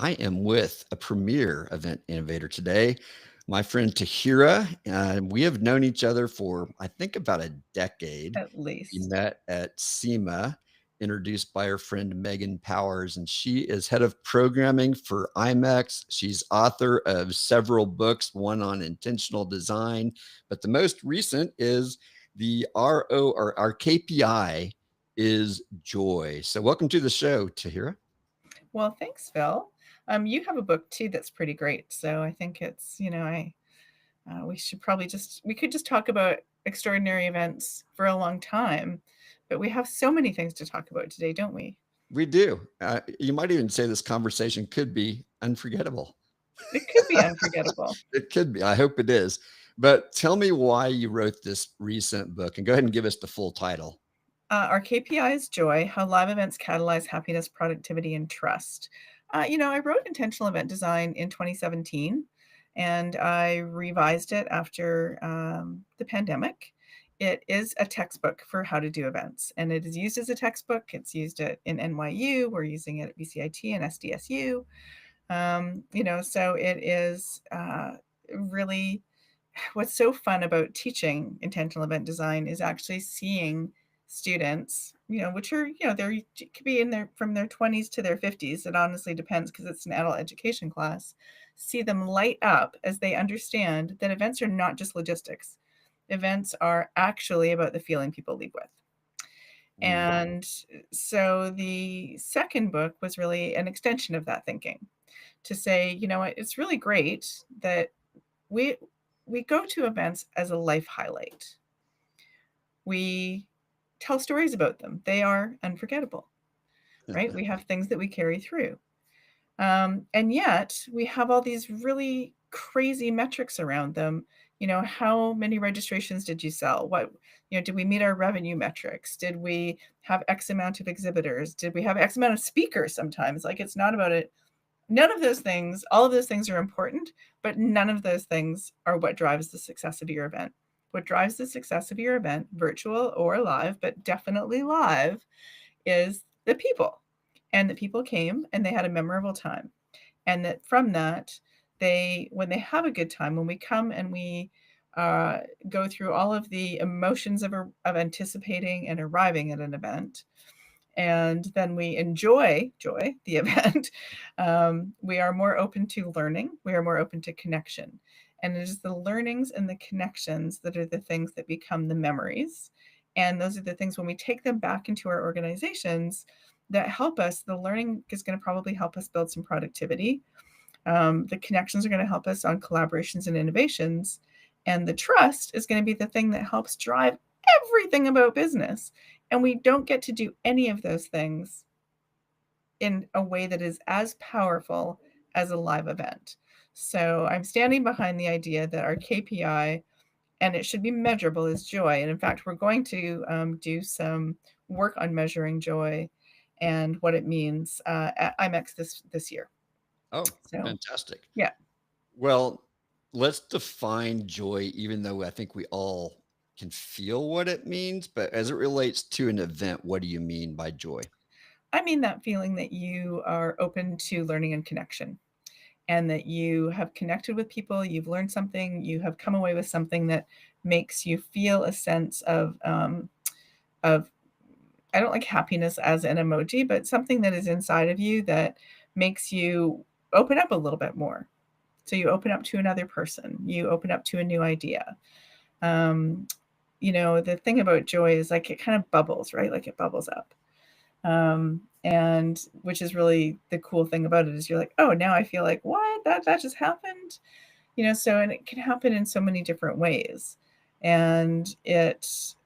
I am with a premier event innovator today, my friend Tahira. We have known each other for, I think, about a decade. At We least. met at SEMA, introduced by our friend Megan Powers, and she is head of programming for IMEX. She's author of several books, one on intentional design, but the most recent is the RO or our KPI is joy. So, welcome to the show, Tahira. Well, thanks, Phil. You have a book too that's pretty great. So I think it's, we should probably we could just talk about extraordinary events for a long time, but we have so many things to talk about today, don't we? We do. You might even say this conversation could be unforgettable. It could be unforgettable. It could be. I hope it is. But tell me why you wrote this recent book and go ahead and give us the full title. Our KPI is joy, how live events catalyze happiness, productivity, and trust. I wrote Intentional Event Design in 2017 and I revised it after the pandemic. It is a textbook for how to do events, and it is used as a textbook. It's used in NYU. We're using it at BCIT and SDSU. So it is really what's so fun about teaching intentional event design is actually seeing students, which are, they could be in their from their 20s to their 50s. It honestly depends because it's an adult education class. See them light up as they understand that events are not just logistics. Events are actually about the feeling people leave with. Mm. And so the second book was really an extension of that thinking to say, it's really great that we we go to events as a life highlight. We tell stories about them. They are unforgettable, right? We have things that we carry through. And yet we have all these really crazy metrics around them. How many registrations did you sell? Did we meet our revenue metrics? Did we have X amount of exhibitors? Did we have X amount of speakers sometimes? Like, it's not about it. None of those things, all of those things are important, but none of those things are what drives the success of your event. What drives the success of your event, virtual or live, but definitely live, is the people. And the people came and they had a memorable time. And that from that, when they have a good time, when we come and we go through all of the emotions of anticipating and arriving at an event, and then we enjoy the event, we are more open to learning. We are more open to connection. And it is the learnings and the connections that are the things that become the memories. And those are the things when we take them back into our organizations that help us. The learning is going to probably help us build some productivity. The connections are going to help us on collaborations and innovations. And the trust is going to be the thing that helps drive everything about business. And we don't get to do any of those things in a way that is as powerful as a live event. So I'm standing behind the idea that our KPI, and it should be measurable, is joy. And in fact, we're going to do some work on measuring joy and what it means at IMEX this year. Oh, So fantastic. yeah, Well, let's define joy, even though I think we all can feel what it means. But as it relates to an event, what do you mean by joy? I mean that feeling that you are open to learning and connection, and that you have connected with people, you've learned something, you have come away with something that makes you feel a sense of I don't like happiness as an emoji, but something that is inside of you that makes you open up a little bit more. So you open up to another person, you open up to a new idea. Um, the thing about joy is like it kind of bubbles, right? Like it bubbles up. And which is really the cool thing about it is you're like, oh, now I feel like what that just happened, so, and it can happen in so many different ways. And it's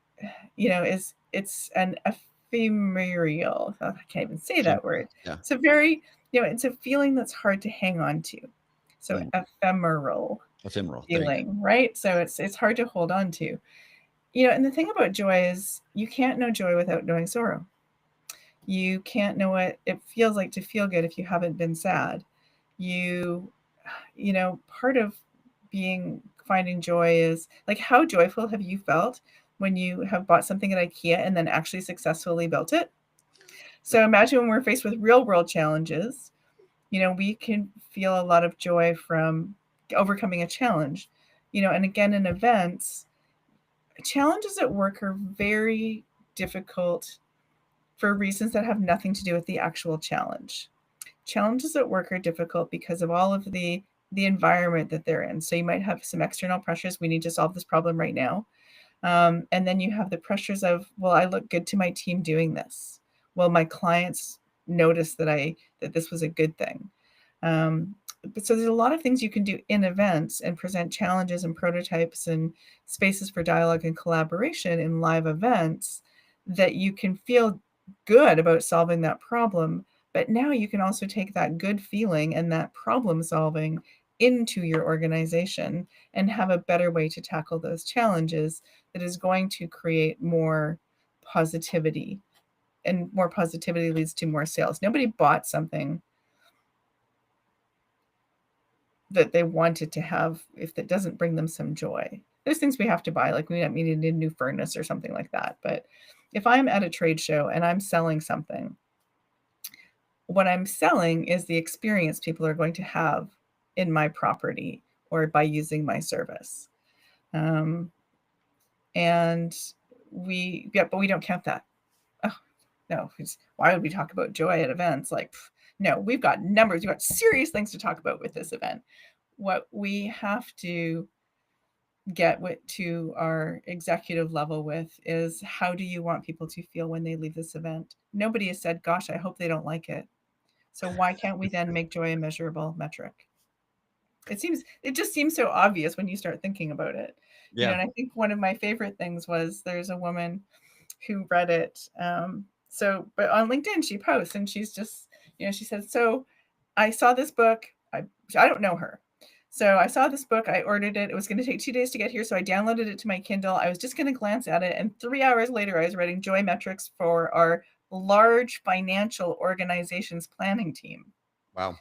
an ephemeral, I can't even say that word. Yeah. It's a very, it's a feeling that's hard to hang on to. So Mm. ephemeral Ephemeral. There you go. feeling, right? So it's hard to hold on to. And the thing about joy is you can't know joy without knowing sorrow. You can't know what it feels like to feel good if you haven't been sad. You part of finding joy is like, how joyful have you felt when you have bought something at IKEA and then actually successfully built it? So imagine when we're faced with real world challenges We can feel a lot of joy from overcoming a challenge. And again, in events, challenges at work are very difficult for reasons that have nothing to do with the actual challenge. Challenges at work are difficult because of all of the environment that they're in. So you might have some external pressures. We need to solve this problem right now. And then you have the pressures of, well, I look good to my team doing this. Well, my clients noticed that this was a good thing. But so there's a lot of things you can do in events and present challenges and prototypes and spaces for dialogue and collaboration in live events that you can feel good about solving that problem. But now you can also take that good feeling and that problem solving into your organization and have a better way to tackle those challenges that is going to create more positivity, and more positivity leads to more sales. Nobody bought something that they wanted to have if that doesn't bring them some joy. There's things we have to buy, like we need a new furnace or something like that. But if I'm at a trade show and I'm selling something, what I'm selling is the experience people are going to have in my property or by using my service. And but we don't count that. Oh, no, why would we talk about joy at events? Like, no, we've got numbers, we've got serious things to talk about with this event. What we have to get to our executive level with is, how do you want people to feel when they leave this event? Nobody has said, gosh, I hope they don't like it. So why can't we then make joy a measurable metric? It just seems so obvious when you start thinking about it. Yeah. And I think one of my favorite things was, there's a woman who read it. But on LinkedIn, she posts and she's just, she said, so I saw this book. I don't know her. So I saw this book, I ordered it. It was going to take 2 days to get here. So I downloaded it to my Kindle. I was just going to glance at it. And 3 hours later, I was writing joy metrics for our large financial organizations planning team. Wow.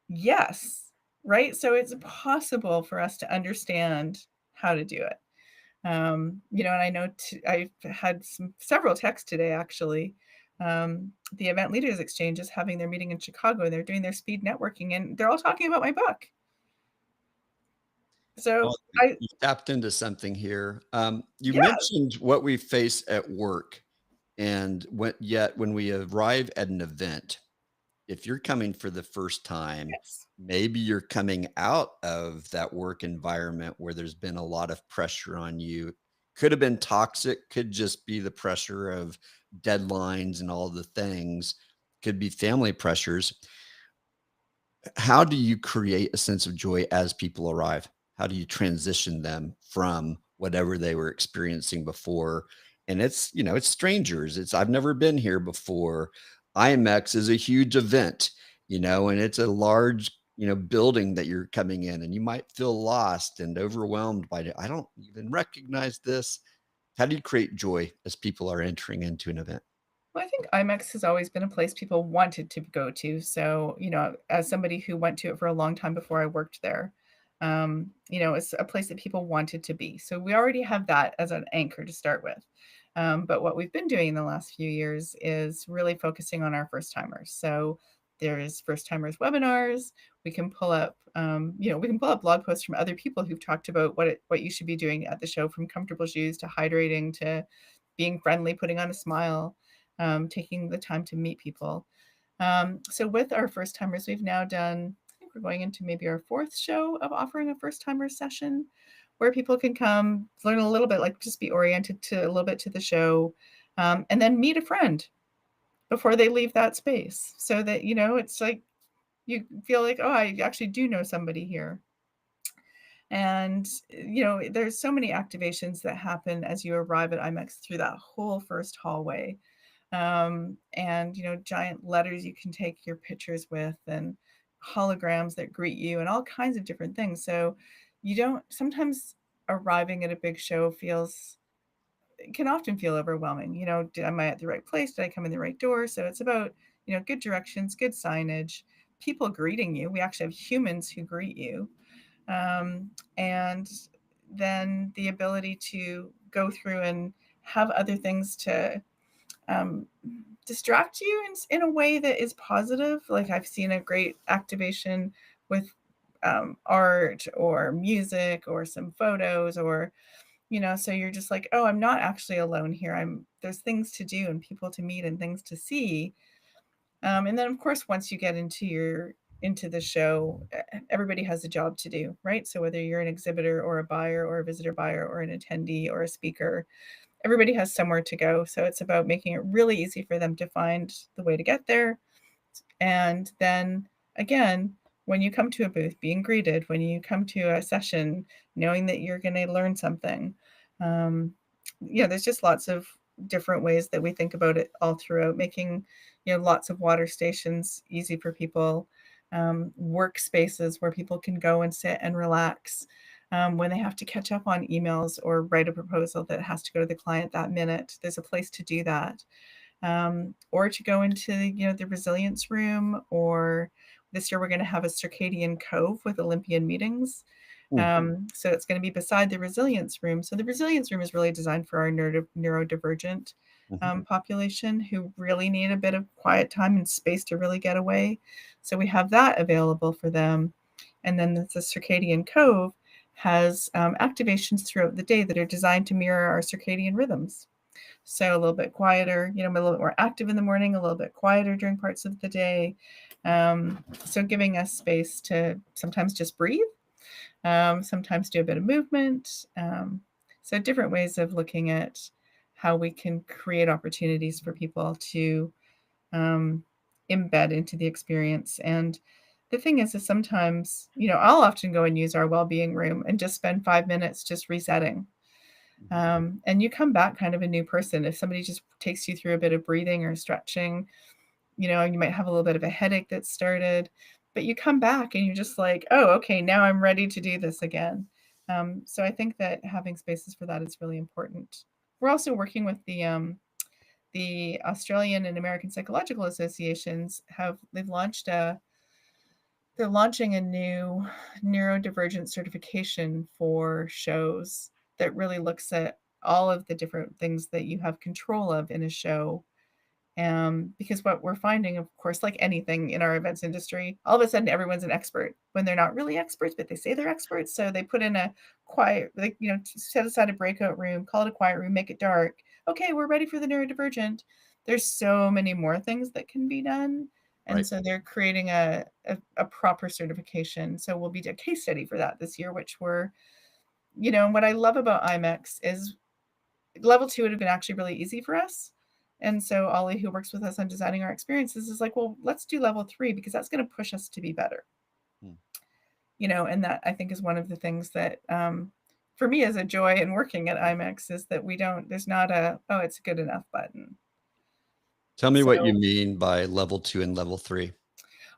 Yes. Right. So it's possible for us to understand how to do it. And I know I've had several texts today, actually. The Event Leaders Exchange is having their meeting in Chicago, and they're doing their speed networking, and they're all talking about my book. So you tapped into something here. You yeah. mentioned what we face at work, and when we arrive at an event, if you're coming for the first time, Yes. maybe you're coming out of that work environment where there's been a lot of pressure on you. Could have been toxic, could just be the pressure of deadlines and all the things, could be family pressures. How do you create a sense of joy as people arrive? How do you transition them from whatever they were experiencing before? And it's strangers. I've never been here before. IMEX is a huge event, and it's a large, building that you're coming in, and you might feel lost and overwhelmed by it. I don't even recognize this. How do you create joy as people are entering into an event? Well, I think IMEX has always been a place people wanted to go to. So, as somebody who went to it for a long time before I worked there, it's a place that people wanted to be. So we already have that as an anchor to start with. But what we've been doing in the last few years is really focusing on our first timers. So there's first timers webinars. We can pull up, blog posts from other people who've talked about what you should be doing at the show, from comfortable shoes to hydrating to being friendly, putting on a smile. Taking the time to meet people. So with our first timers, we've now done, I think we're going into maybe our 4th show of offering a first timer session, where people can come learn a little bit, like just be oriented to a little bit to the show, and then meet a friend before they leave that space, so that, it's like you feel like, oh, I actually do know somebody here. And, there's so many activations that happen as you arrive at IMEX through that whole first hallway. And giant letters you can take your pictures with, and holograms that greet you, and all kinds of different things. So you don't sometimes arriving at a big show can often feel overwhelming. Am I at the right place? Did I come in the right door? So it's about, good directions, good signage, people greeting you. We actually have humans who greet you. And then the ability to go through and have other things to um, distract you in a way that is positive. Like I've seen a great activation with art or music or some photos or, so you're just like, oh, I'm not actually alone here. There's things to do and people to meet and things to see. And then of course, once you get into the show, everybody has a job to do, right? So whether you're an exhibitor or a buyer or a visitor buyer or an attendee or a speaker, everybody has somewhere to go. So it's about making it really easy for them to find the way to get there. And then again, when you come to a booth, being greeted, when you come to a session, knowing that you're going to learn something. There's just lots of different ways that we think about it all throughout, making, lots of water stations easy for people, workspaces where people can go and sit and relax. When they have to catch up on emails or write a proposal that has to go to the client that minute, there's a place to do that. Or to go into, the resilience room, or this year we're going to have a circadian cove with Olympian meetings. So it's going to be beside the resilience room. So the resilience room is really designed for our neurodivergent population who really need a bit of quiet time and space to really get away. So we have that available for them. And then the circadian cove has activations throughout the day that are designed to mirror our circadian rhythms. So a little bit quieter, a little bit more active in the morning, a little bit quieter during parts of the day. So giving us space to sometimes just breathe, sometimes do a bit of movement. So different ways of looking at how we can create opportunities for people to embed into the experience. And the thing is sometimes, I'll often go and use our well-being room and just spend 5 minutes just resetting. And you come back kind of a new person. If somebody just takes you through a bit of breathing or stretching, you might have a little bit of a headache that started, but you come back and you're just like, oh, okay, now I'm ready to do this again. So I think that having spaces for that is really important. We're also working with the Australian and American Psychological Associations. They're launching a new neurodivergent certification for shows that really looks at all of the different things that you have control of in a show. Because what we're finding, of course, like anything in our events industry, all of a sudden everyone's an expert when they're not really experts, but they say they're experts. So they put in a quiet, set aside a breakout room, call it a quiet room, make it dark. Okay, we're ready for the neurodivergent. There's so many more things that can be done. And Right. so they're creating a proper certification. So we'll be a case study for that this year, which we're, and what I love about IMEX is level 2 would have been actually really easy for us. And so Ollie, who works with us on designing our experiences, is like, well, let's do level 3 because that's going to push us to be better. And that I think is one of the things that for me is a joy in working at IMEX is that there's not it's good enough button. Tell me what you mean by level 2 and level 3.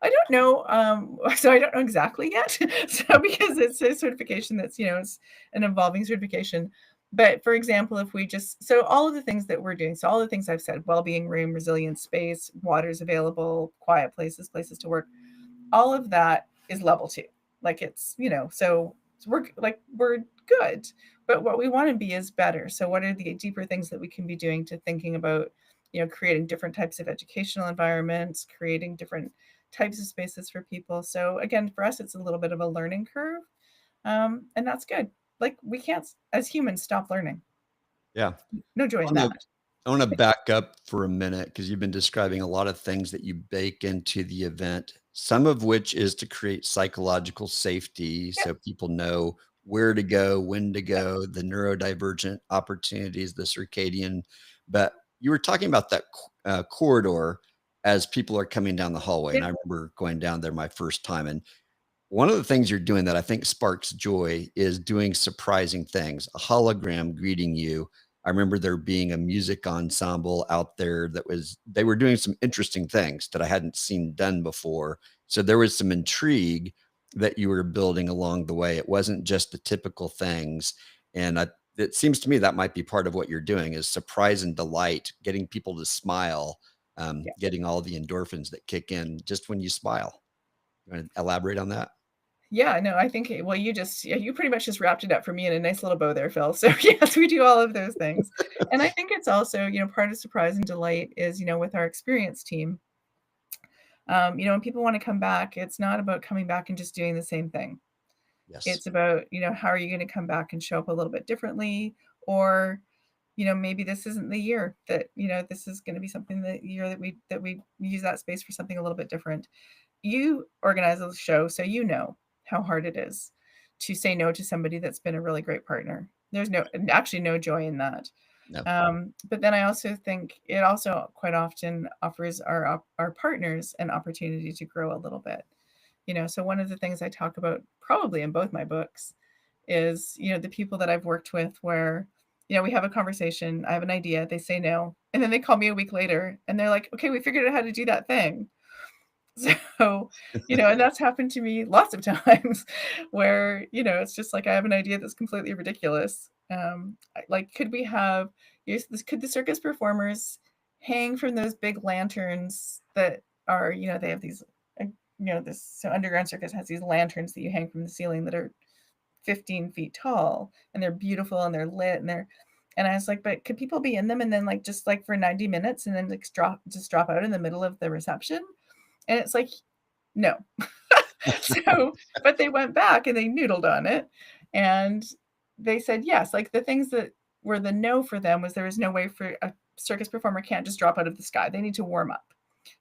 I don't know. So I don't know exactly yet. So because it's a certification that's, it's an evolving certification. But for example, so all of the things that we're doing, so all the things I've said, well-being room, resilient space, water's available, quiet places to work, all of that is level 2. Like it's, so we're good, but what we want to be is better. So what are the deeper things that we can be doing to thinking about, creating different types of educational environments, creating different types of spaces for people. So again, for us, it's a little bit of a learning curve. And that's good. Like we can't, as humans, stop learning. Yeah. No joy in that. I want to back up for a minute because you've been describing a lot of things that you bake into the event, some of which is to create psychological safety so people know where to go, when to go, the neurodivergent opportunities, the circadian. But you were talking about that corridor as people are coming down the hallway. And I remember going down there my first time. And one of the things you're doing that I think sparks joy is doing surprising things, a hologram greeting you. I remember there being a music ensemble out there they were doing some interesting things that I hadn't seen done before. So there was some intrigue that you were building along the way. It wasn't just the typical things. And it seems to me that might be part of what you're doing is surprise and delight, getting people to smile, getting all the endorphins that kick in just when you smile. You want to elaborate on that? Yeah, no, I think well, you pretty much just wrapped it up for me in a nice little bow there, Phil. So yes, we do all of those things. And I think it's also, part of surprise and delight is, with our experience team. When people want to come back, it's not about coming back and just doing the same thing. Yes. It's about, how are you going to come back and show up a little bit differently? Or, maybe this isn't the year that, this is going to be something that year that we use that space for something a little bit different. You organize the show, so you know how hard it is to say no to somebody that's been a really great partner. There's actually no joy in that. No. But then I also think it also quite often offers our partners an opportunity to grow a little bit. So one of the things I talk about probably in both my books is, the people that I've worked with where, we have a conversation, I have an idea, they say no, and then they call me a week later and they're like, okay, we figured out how to do that thing. So, and that's happened to me lots of times where, it's just like I have an idea that's completely ridiculous. Like, could we have, could the circus performers hang from those big lanterns that are, they have these, so Underground Circus has these lanterns that you hang from the ceiling that are 15 feet tall and they're beautiful and they're lit and I was like, but could people be in them and then like just like for 90 minutes and then like drop out in the middle of the reception? And it's like, no. So, but they went back and they noodled on it and they said yes. Like the things that were the no for them was there was no way for a circus performer can't just drop out of the sky. They need to warm up.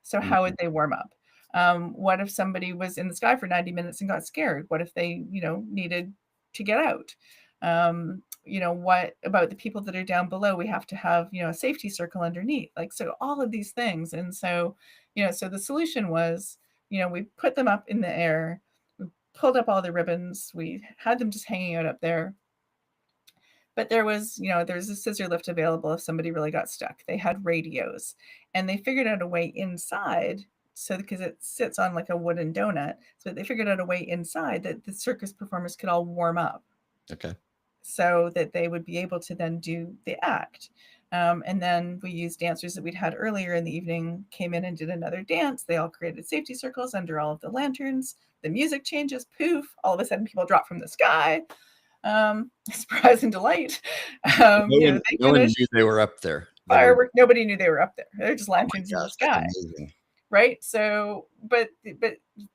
So how would they warm up? What if somebody was in the sky for 90 minutes and got scared? What if they, needed to get out? What about the people that are down below? We have to have, a safety circle underneath. Like, so all of these things. And so, so the solution was, we put them up in the air, we pulled up all the ribbons, we had them just hanging out up there. But there was, there's a scissor lift available if somebody really got stuck. They had radios and they figured out a way inside. So because it sits on like a wooden donut, so they figured out a way inside that the circus performers could all warm up. Okay. So that they would be able to then do the act. And then we used dancers that we'd had earlier in the evening, came in and did another dance. They all created safety circles under all of the lanterns. The music changes, poof, all of a sudden people drop from the sky. Surprise and delight. No one knew they were up there. Firework, nobody knew they were up there. They're just Oh my lanterns in the gosh, sky. that's amazing. Right? So, but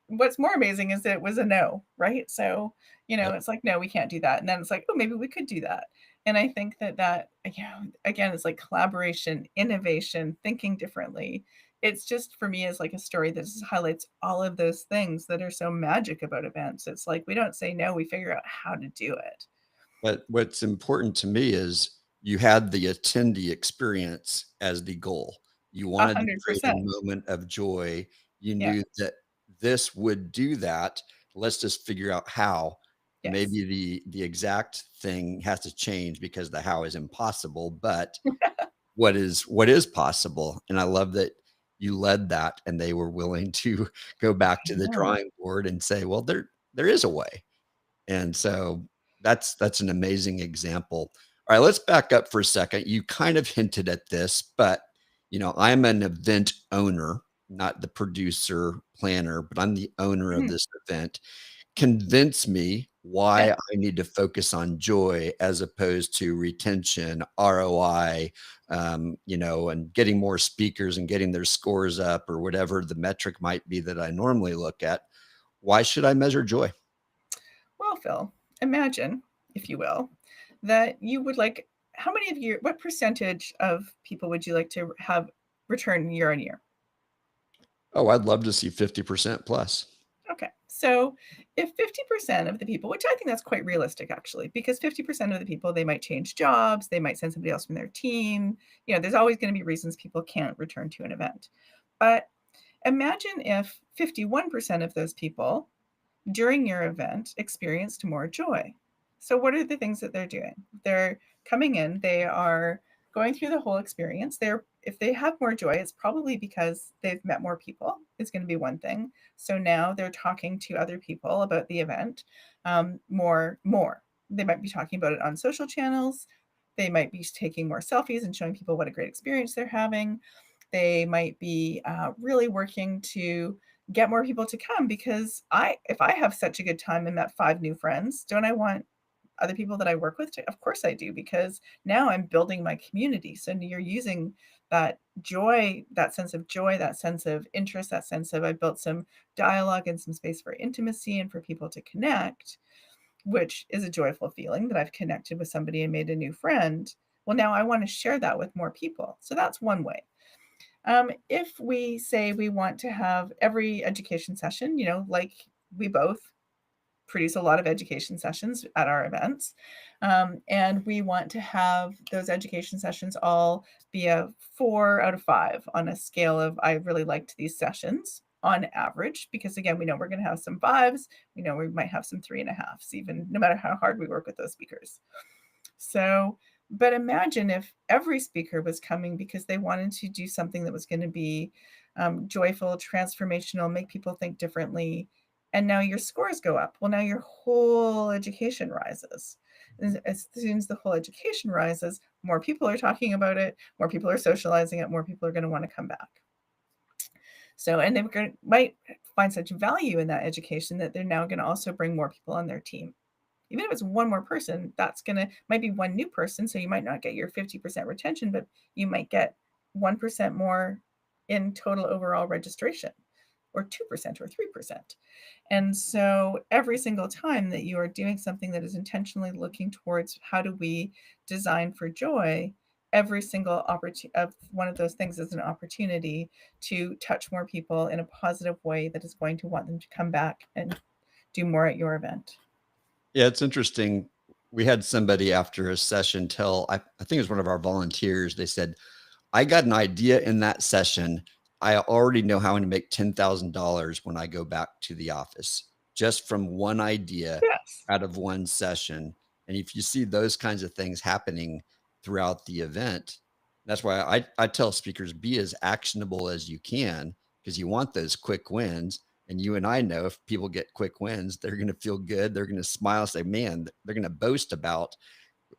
what's more amazing is that it was a no, right? So, Yep. it's like, no, we can't do that. And then it's like, oh, maybe we could do that. And I think that, again, it's like collaboration, innovation, thinking differently. It's just for me is like a story that just highlights all of those things that are so magic about events. It's like we don't say no, we figure out how to do it. But what's important to me is you had the attendee experience as the goal. You wanted to create a 100%. moment of joy. You Yeah. knew that this would do that. Let's just figure out how. Yes. Maybe the exact thing has to change because the how is impossible, but what is possible? And I love that you led that and they were willing to go back I to the know. drawing board and say, well, there is a way. And so that's an amazing example. All right, let's back up for a second. You kind of hinted at this, but I'm an event owner, not the producer, planner, but I'm the owner of Mhm. this event. Convince me Yeah. why I need to focus on joy as opposed to retention, ROI, and getting more speakers and getting their scores up or whatever the metric might be that I normally look at. Why should I measure joy? Well, Phil, imagine, if you will, that you would like how many of your what percentage of people would you like to have return year on year? Oh, I'd love to see 50% plus. Okay. So if 50% of the people, which I think that's quite realistic actually, because 50% of the people, they might change jobs, they might send somebody else from their team. There's always going to be reasons people can't return to an event. But imagine if 51% of those people during your event experienced more joy. So, what are the things that they're doing? They're coming in, they are going through the whole experience. If they have more joy, it's probably because they've met more people, is going to be one thing. So now they're talking to other people about the event more. They might be talking about it on social channels. They might be taking more selfies and showing people what a great experience they're having. They might be really working to get more people to come, because if I have such a good time and met 5 new friends, don't I want other people that I work with to? Of course I do, because now I'm building my community. So you're using that joy, that sense of interest, that sense of I built some dialogue and some space for intimacy and for people to connect, which is a joyful feeling that I've connected with somebody and made a new friend. Well, now I want to share that with more people. So that's one way. If we say we want to have every education session, like we both produce a lot of education sessions at our events, and we want to have those education sessions all be a 4 out of 5 on a scale of I really liked these sessions on average, because again, we know we're going to have some 5s, we know we might have some 3.5s, even no matter how hard we work with those speakers. So, but imagine if every speaker was coming because they wanted to do something that was going to be joyful, transformational, make people think differently. And now your scores go up. Well, now your whole education rises. As soon as the whole education rises, more people are talking about it, more people are socializing it, more people are going to want to come back. So, and they might find such value in that education that they're now going to also bring more people on their team. Even if it's one more person, might be one new person. So you might not get your 50% retention, but you might get 1% more in total overall registration, or 2% or 3%. And so every single time that you are doing something that is intentionally looking towards how do we design for joy, every single of one of those things is an opportunity to touch more people in a positive way that is going to want them to come back and do more at your event. Yeah, it's interesting. We had somebody after a session tell, I think it was one of our volunteers, they said, I got an idea in that session. I already know how to make $10,000 when I go back to the office just from one idea Yes. out of one session. And if you see those kinds of things happening throughout the event, that's why I tell speakers, be as actionable as you can, because you want those quick wins. And you and I know if people get quick wins, they're going to feel good. They're going to smile, say, man, they're going to boast about,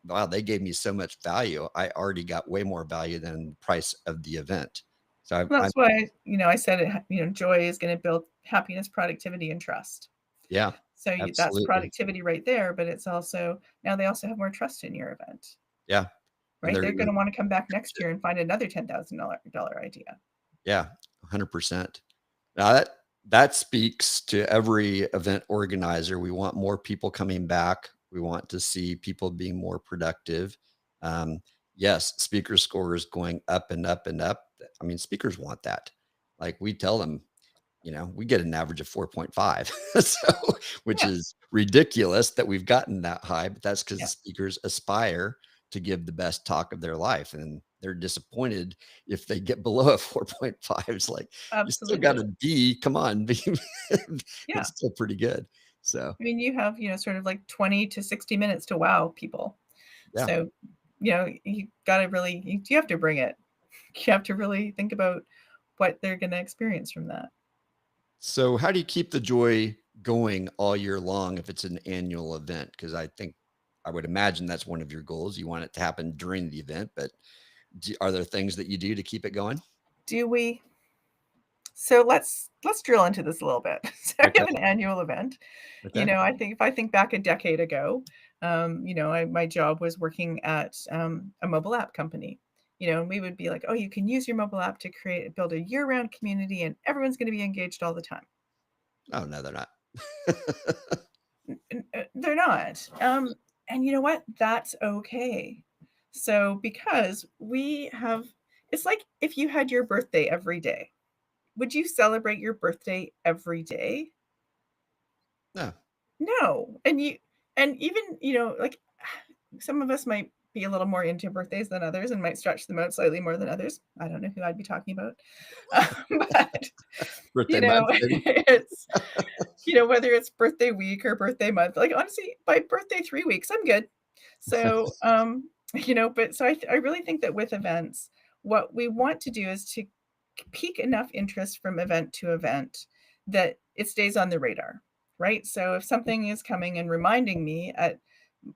wow, they gave me so much value. I already got way more value than the price of the event. So That's why, I said it, joy is going to build happiness, productivity, and trust. yeah, So that's absolutely. productivity right there, but it's also, now they also have more trust in your event, Yeah. And right? they're They're going going to, to want to come back next year and find another $10,000 idea. yeah, 100%. Now that speaks to every event organizer. We want more people coming back. We want to see people being more productive. Um, yes, speaker scores going up and up and up. I mean, speakers want that. Like we tell them, we get an average of 4.5, so which Yeah. is ridiculous that we've gotten that high, but that's because Yeah. speakers aspire to give the best talk of their life, and they're disappointed if they get below a 4.5. It's like, you still got a Absolutely. D, come on, Yeah. it's still pretty good. So, I mean, you have, sort of like 20 to 60 minutes to wow people. yeah. So, you got to really, you have to bring it. You have to really think about what they're going to experience from that. So how do you keep the joy going all year long if it's an annual event? Because I would imagine that's one of your goals. You want it to happen during the event, but are there things that you do to keep it going? Do we? So let's drill into this a little bit. So we Okay. have an annual event. Okay. I think if I think back a decade ago, my job was working at a mobile app company. And we would be like, oh, you can use your mobile app to build a year-round community, and everyone's going to be engaged all the time. Oh, no, they're not. They're not. And you know what? That's okay. So because it's like if you had your birthday every day, would you celebrate your birthday every day? No. No. And even, like some of us might be a little more into birthdays than others and might stretch them out slightly more than others. I don't know who I'd be talking about. But, Birthday month, maybe? it's, whether it's birthday week or birthday month, like honestly, by birthday 3 weeks, I'm good. So, but so I really think that with events, what we want to do is to peak enough interest from event to event that it stays on the radar, right? So if something is coming and reminding me at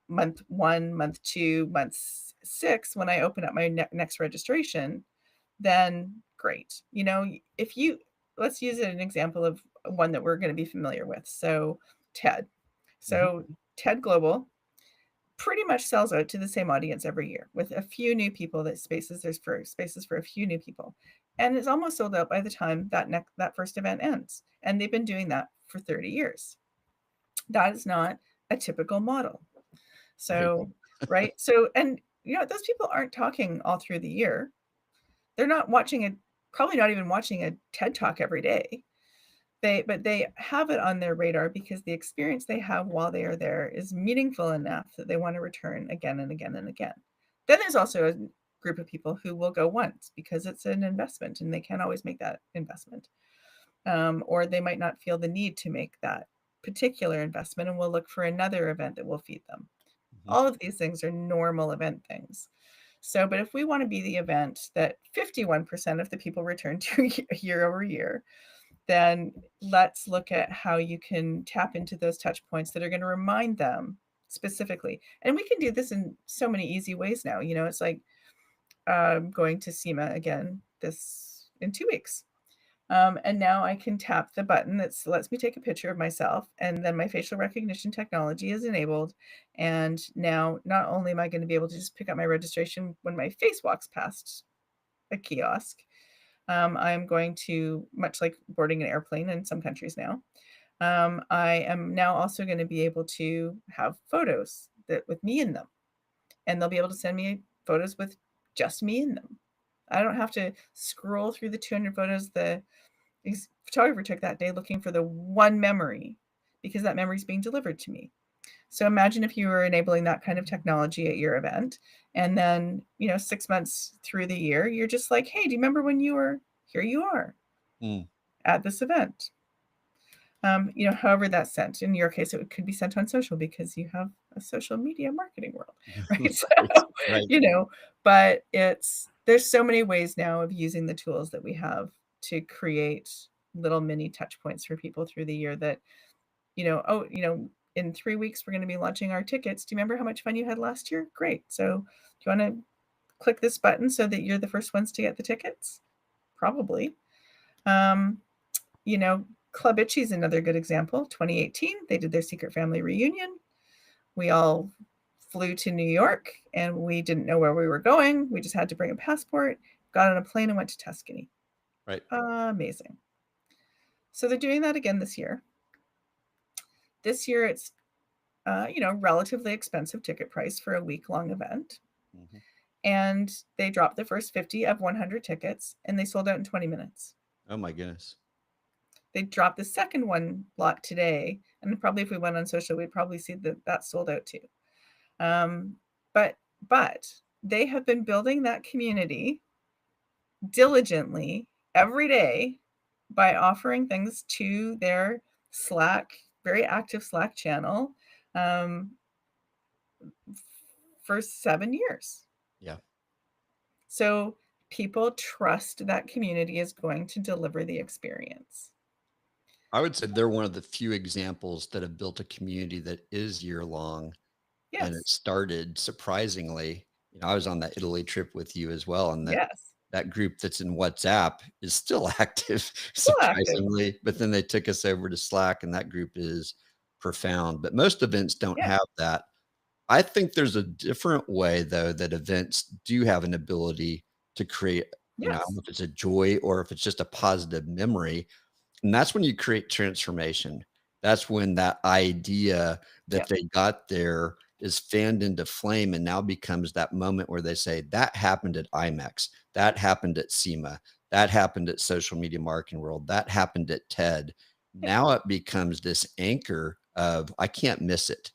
month 1, month 2, month 6, when I open up my next registration, then great. If you let's use an example of one that we're going to be familiar with. So TED. Mhm. So TED Global pretty much sells out to the same audience every year with a few new people that spaces for a few new people. And it's almost sold out by the time that first event ends. And they've been doing that for 30 years. That is not a typical model. Right. So, right? So, and those people aren't talking all through the year. They're not probably not even watching a TED Talk every day. But they have it on their radar because the experience they have while they are there is meaningful enough that they want to return again and again and again. Then there's also a group of people who will go once because it's an investment and they can't always make that investment. Or they might not feel the need to make that particular investment and will look for another event that will feed them. Mhm. All of these things are normal event things. So, but if we want to be the event that 51% of the people return to year over year, then let's look at how you can tap into those touch points that are going to remind them specifically. And we can do this in so many easy ways now. It's like going to SEMA again this in 2 weeks. And now I can tap the button that lets me take a picture of myself, and then my facial recognition technology is enabled. And now not only am I going to be able to just pick up my registration when my face walks past a kiosk, I'm going to, much like boarding an airplane in some countries now, I am now also going to be able to have photos that with me in them, and they'll be able to send me photos with just me in them. I don't have to scroll through the 200 photos the photographer took that day looking for the one memory because that memory is being delivered to me. So imagine if you were enabling that kind of technology at your event, and then 6 months through the year, you're just like, hey, do you remember when you were here? You are Mm. at this event. However that's sent. In your case, it could be sent on social because you have a social media marketing world, right? So, Right. Right. but there's so many ways now of using the tools that we have to create little mini touch points for people through the year that, in 3 weeks, we're going to be launching our tickets. Do you remember how much fun you had last year? Great. So do you want to click this button so that you're the first ones to get the tickets? Probably. Um, Club Itchy is another good example. 2018, they did their secret family reunion. We all flew to New York and we didn't know where we were going. We just had to bring a passport, got on a plane and went to Tuscany. Right. Amazing. So they're doing that again this year. This year it's relatively expensive ticket price for a week-long event. Mhm. And they dropped the first 50 of 100 tickets and they sold out in 20 minutes. Oh my goodness. They dropped the second one lot today, and probably if we went on social, we'd probably see that sold out too. But they have been building that community diligently every day by offering things to their Slack, very active Slack channel, um, for 7 years. Yeah. So people trust that community is going to deliver the experience. I would say they're one of the few examples that have built a community that is year long, and it Yes. started surprisingly. I was on that Italy trip with you as well, and Yes. that group that's in WhatsApp is still active, Still active. surprisingly. But then they took us over to Slack, and that group is profound. But most events don't Yeah. have that. I think there's a different way, though, that events do have an ability to create, I don't Yes. know if it's a joy or if it's just a positive memory. And that's when you create transformation. That's when that idea that Yep. they got there is fanned into flame and now becomes that moment where they say, that happened at IMEX, that happened at SEMA, that happened at Social Media Marketing World, that happened at TED. Yeah. Now it becomes this anchor of, I can't miss it.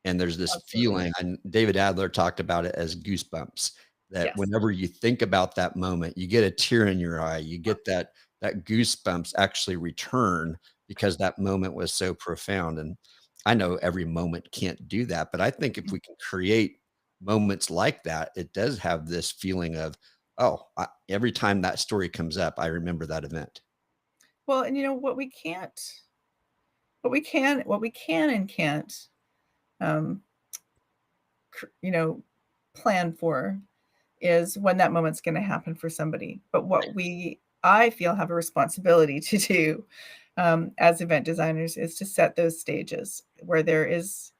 And there's this Absolutely. feeling, and David Adler talked about it as goosebumps, that Yes. whenever you think about that moment, you get a tear in your eye. You get that goosebumps actually return because that moment was so profound. And I know every moment can't do that, but I think if we can create moments like that, it does have this feeling of, oh, every time that story comes up, I remember that event. Well, and what we can and can't, um, you know, plan for is when that moment's going to happen for somebody. But Right. I feel have a responsibility to do as event designers is to set those stages where there is,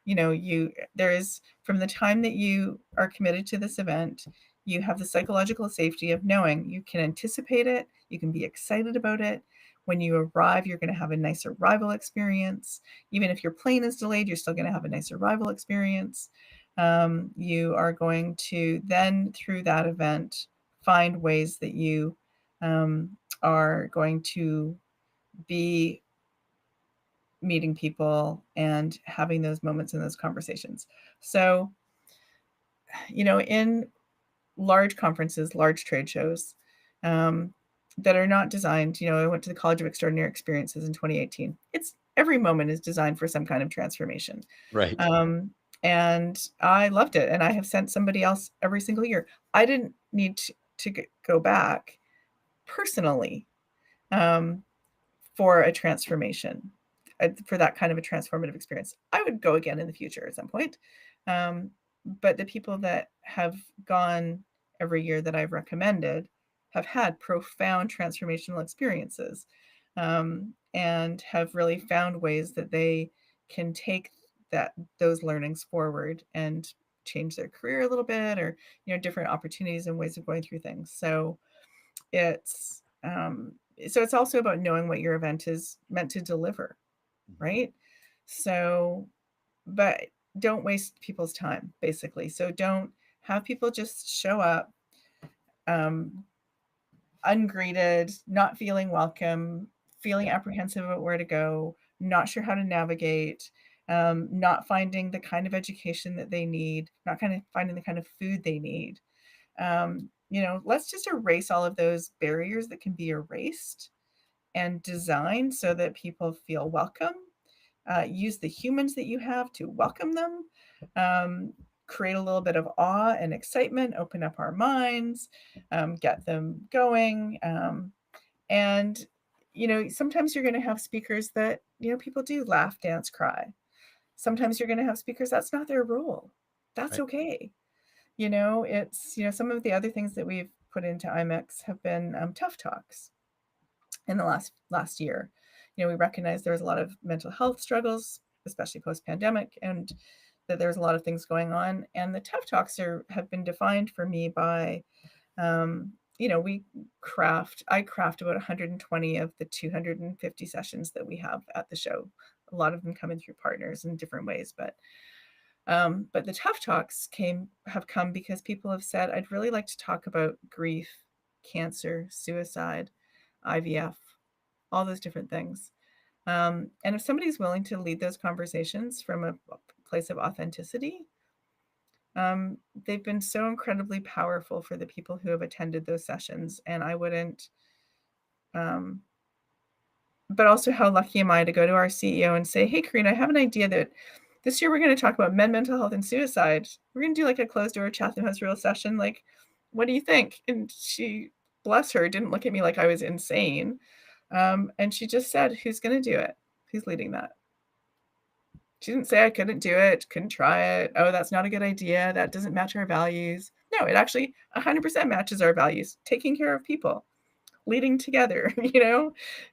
from the time that you are committed to this event, you have the psychological safety of knowing you can anticipate it, you can be excited about it. When you arrive, you're going to have a nice arrival experience. Even if your plane is delayed, you're still going to have a nice arrival experience. You are going to then, through that event, find ways that you are going to be meeting people and having those moments and those conversations. So, in large conferences, large trade shows that are not designed, I went to the College of Extraordinary Experiences in 2018. Every moment is designed for some kind of transformation. Right. And I loved it. And I have sent somebody else every single year. I didn't need to go back personally for a transformation, for that kind of a transformative experience. I would go again in the future at some point. But the people that have gone every year that I've recommended have had profound transformational experiences, and have really found ways that they can take those learnings forward and change their career a little bit, or different opportunities and ways of going through things. So it's also about knowing what your event is meant to deliver, right? So, but don't waste people's time, basically. So don't have people just show up ungreeted, not feeling welcome, feeling apprehensive about where to go, not sure how to navigate, not finding the kind of education that they need, not finding the kind of food they need. Let's just erase all of those barriers that can be erased and design so that people feel welcome. Use the humans that you have to welcome them. Create a little bit of awe and excitement, open up our minds, get them going. And, sometimes you're going to have speakers that, people do laugh, dance, cry. Sometimes you're going to have speakers, that's not their role. That's right. Okay. It's, some of the other things that we've put into IMEX have been tough talks in the last year. We recognize there was a lot of mental health struggles, especially post-pandemic, and that there's a lot of things going on. And the tough talks have been defined for me by, I craft about 120 of the 250 sessions that we have at the show. A lot of them coming through partners in different ways, but the tough talks have come because people have said, I'd really like to talk about grief, cancer, suicide, IVF, all those different things. And if somebody's willing to lead those conversations from a place of authenticity, they've been so incredibly powerful for the people who have attended those sessions. And I wouldn't, but also how lucky am I to go to our CEO and say, hey, Karina, I have an idea that this year we're going to talk about mental health and suicide. We're going to do like a closed door Chatham House Rule session. Like, what do you think? And she, bless her, didn't look at me like I was insane. And she just said, who's going to do it? Who's leading that? She didn't say I couldn't do it, couldn't try it. Oh, that's not a good idea. That doesn't match our values. No, it actually 100% matches our values. Taking care of people, leading together,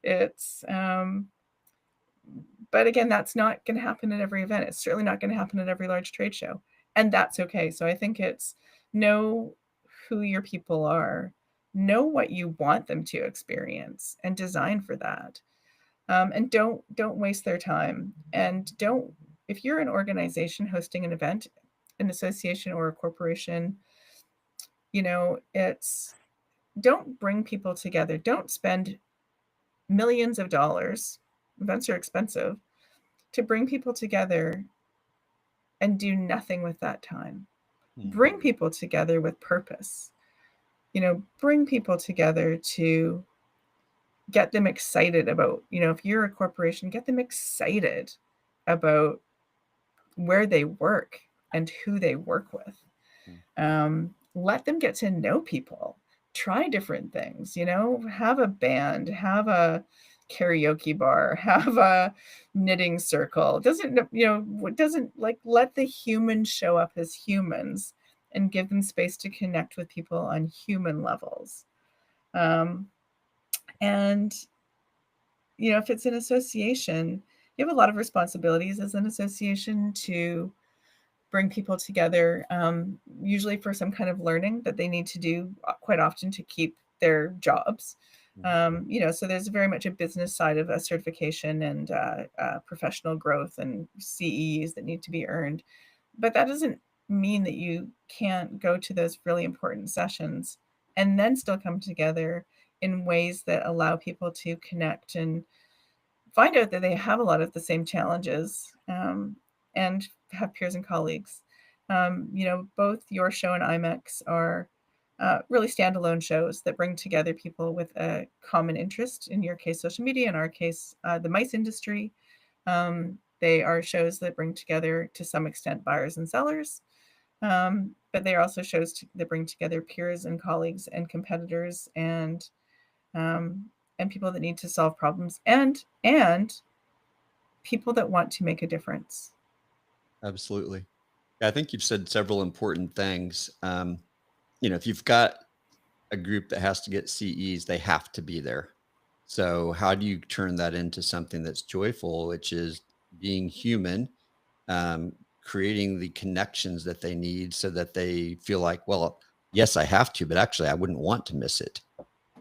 it's, but again, that's not going to happen at every event. It's certainly not going to happen at every large trade show. And that's okay. So I think it's know who your people are, know what you want them to experience, and design for that. And don't waste their time. And if you're an organization hosting an event, an association or a corporation, don't bring people together. Don't spend millions of dollars. Events are expensive, to bring people together and do nothing with that time. Bring people together with purpose. Bring people together to get them excited about, if you're a corporation, get them excited about where they work and who they work with. Let them get to know people, try different things, have a band, have a karaoke bar, have a knitting circle. Doesn't let the humans show up as humans and give them space to connect with people on human levels. And, if it's an association, you have a lot of responsibilities as an association to bring people together, usually for some kind of learning that they need to do quite often to keep their jobs. So there's very much a business side of a certification and professional growth and CEs that need to be earned. But that doesn't mean that you can't go to those really important sessions and then still come together in ways that allow people to connect and find out that they have a lot of the same challenges, and have peers and colleagues. Both your show and IMEX are really standalone shows that bring together people with a common interest, in your case, social media, in our case, the mice industry. They are shows that bring together, to some extent, buyers and sellers. But they are also shows that bring together peers and colleagues and competitors and people that need to solve problems and people that want to make a difference. Absolutely. I think you've said several important things. If you've got a group that has to get CEs, they have to be there. So how do you turn that into something that's joyful, which is being human, creating the connections that they need so that they feel like, well, yes, I have to, but actually I wouldn't want to miss it.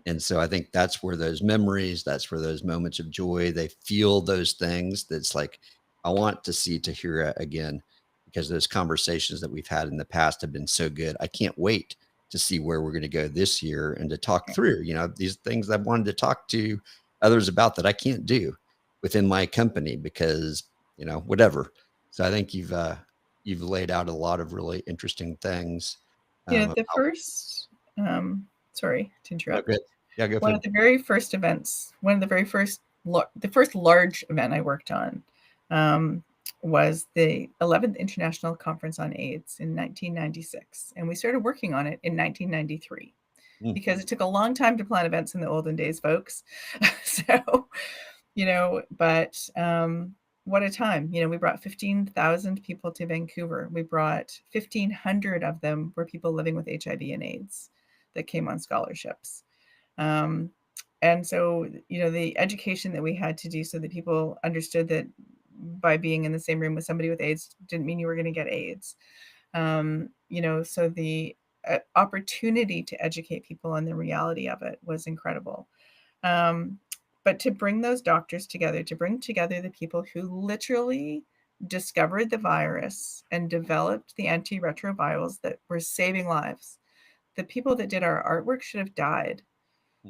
And so I think that's where those memories, that's where those moments of joy, they feel those things. That's like, I want to see, to hear it again, because those conversations that we've had in the past have been so good. I can't wait to see where we're going to go this year and to talk through, these things I've wanted to talk to others about that I can't do within my company because, whatever. So I think you've laid out a lot of really interesting things. The first, sorry to interrupt. Okay. Yeah, go One for of the very first events, the first large event I worked on, was the 11th International Conference on AIDS in 1996. And we started working on it in 1993 because it took a long time to plan events in the olden days, folks. So, but what a time. We brought 15,000 people to Vancouver. We brought 1,500 of them were people living with HIV and AIDS that came on scholarships. And so, the education that we had to do so that people understood that by being in the same room with somebody with AIDS didn't mean you were going to get AIDS. So the opportunity to educate people on the reality of it was incredible. But to bring those doctors together, to bring together the people who literally discovered the virus and developed the antiretrovirals that were saving lives, the people that did our artwork should have died.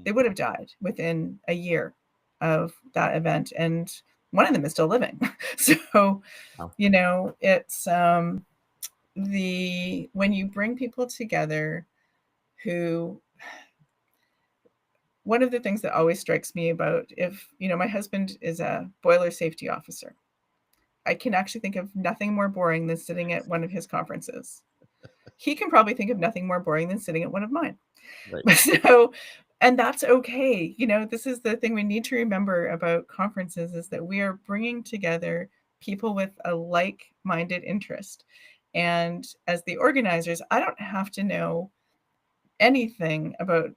They would have died within a year of that event. And one of them is still living. So, Wow. It's when you bring people together one of the things that always strikes me about my husband is a boiler safety officer. I can actually think of nothing more boring than sitting at one of his conferences. He can probably think of nothing more boring than sitting at one of mine. Right. So, and that's okay. This is the thing we need to remember about conferences, is that we are bringing together people with a like-minded interest. And as the organizers, I don't have to know anything about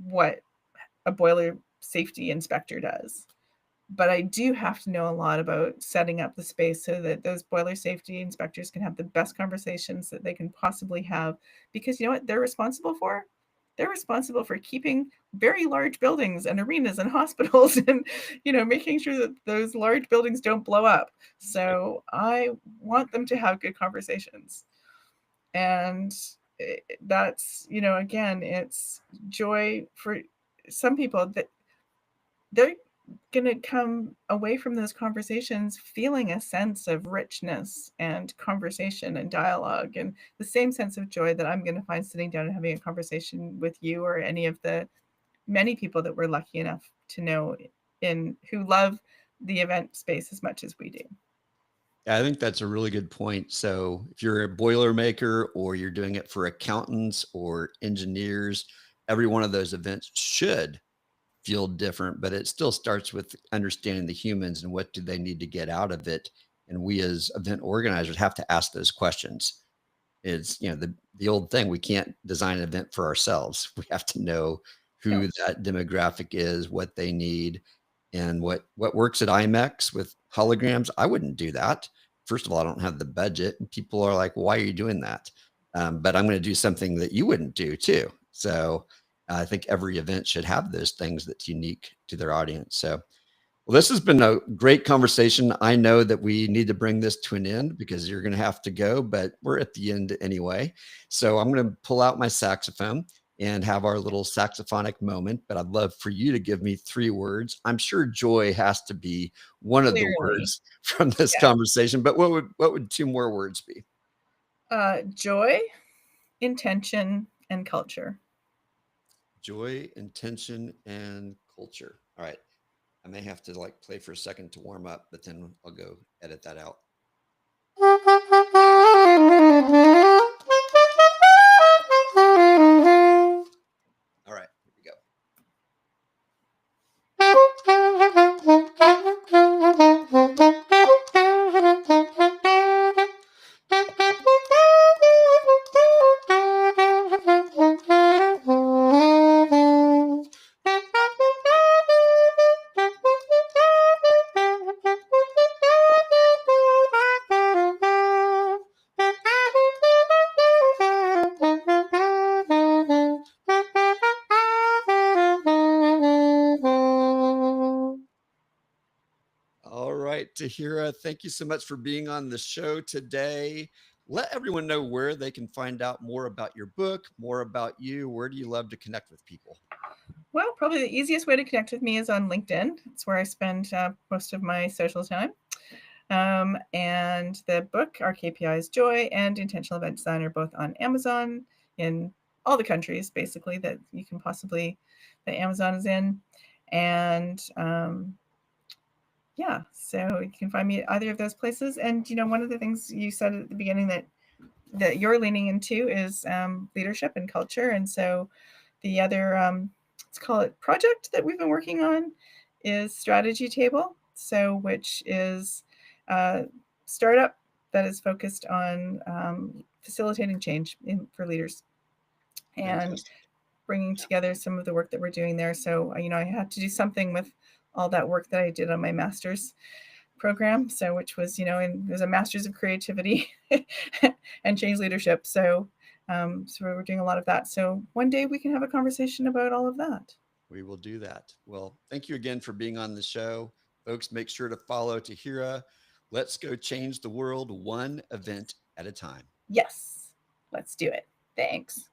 what a boiler safety inspector does, but I do have to know a lot about setting up the space so that those boiler safety inspectors can have the best conversations that they can possibly have, because you know what they're responsible for? They're responsible for keeping very large buildings and arenas and hospitals and, making sure that those large buildings don't blow up. So I want them to have good conversations. And that's, again, it's joy for some people that they're going to come away from those conversations feeling a sense of richness and conversation and dialogue, and the same sense of joy that I'm going to find sitting down and having a conversation with you or any of the many people that we're lucky enough to know who love the event space as much as we do. I think that's a really good point. So if you're a boiler maker or you're doing it for accountants or engineers, every one of those events should feel different, but it still starts with understanding the humans and what do they need to get out of it. And we as event organizers have to ask those questions. It's, the old thing, we can't design an event for ourselves. We have to know who No. that demographic is, what they need, and what works at IMEX with holograms. I wouldn't do that. First of all, I don't have the budget, and people are like, "Why are you doing that?" But I'm going to do something that you wouldn't do too. So I think every event should have those things that's unique to their audience. So, well, this has been a great conversation. I know that we need to bring this to an end because you're going to have to go, but we're at the end anyway. So I'm going to pull out my saxophone and have our little saxophonic moment. But I'd love for you to give me 3 words. I'm sure joy has to be one of the Clearly. words from this Yeah. conversation. But what would 2 more words be? Joy, intention, and culture. Joy, intention, and culture. All right. I may have to like play for a second to warm up, but then I'll go edit that out. All right, here we go. All right, Tahira, thank you so much for being on the show today. Let everyone know where they can find out more about your book, more about you. Where do you love to connect with people? Well, probably the easiest way to connect with me is on LinkedIn. It's where I spend most of my social time. And the book, Our KPIs Joy and Intentional Event Design, are both on Amazon in all the countries, basically, that you can possibly, that Amazon is in. And yeah, so you can find me at either of those places. And, one of the things you said at the beginning that you're leaning into is leadership and culture. And so the other, let's call it project that we've been working on is Strategy Table. So, which is a startup that is focused on facilitating change for leaders and Fantastic. bringing together some of the work that we're doing there. So, I had to do something with all that work that I did on my master's program. So, which was, it was a master's of creativity and change leadership. So we're doing a lot of that. So one day we can have a conversation about all of that. We will do that. Well, thank you again for being on the show. Folks, make sure to follow Tahira. Let's go change the world one event at a time. Yes, let's do it. Thanks.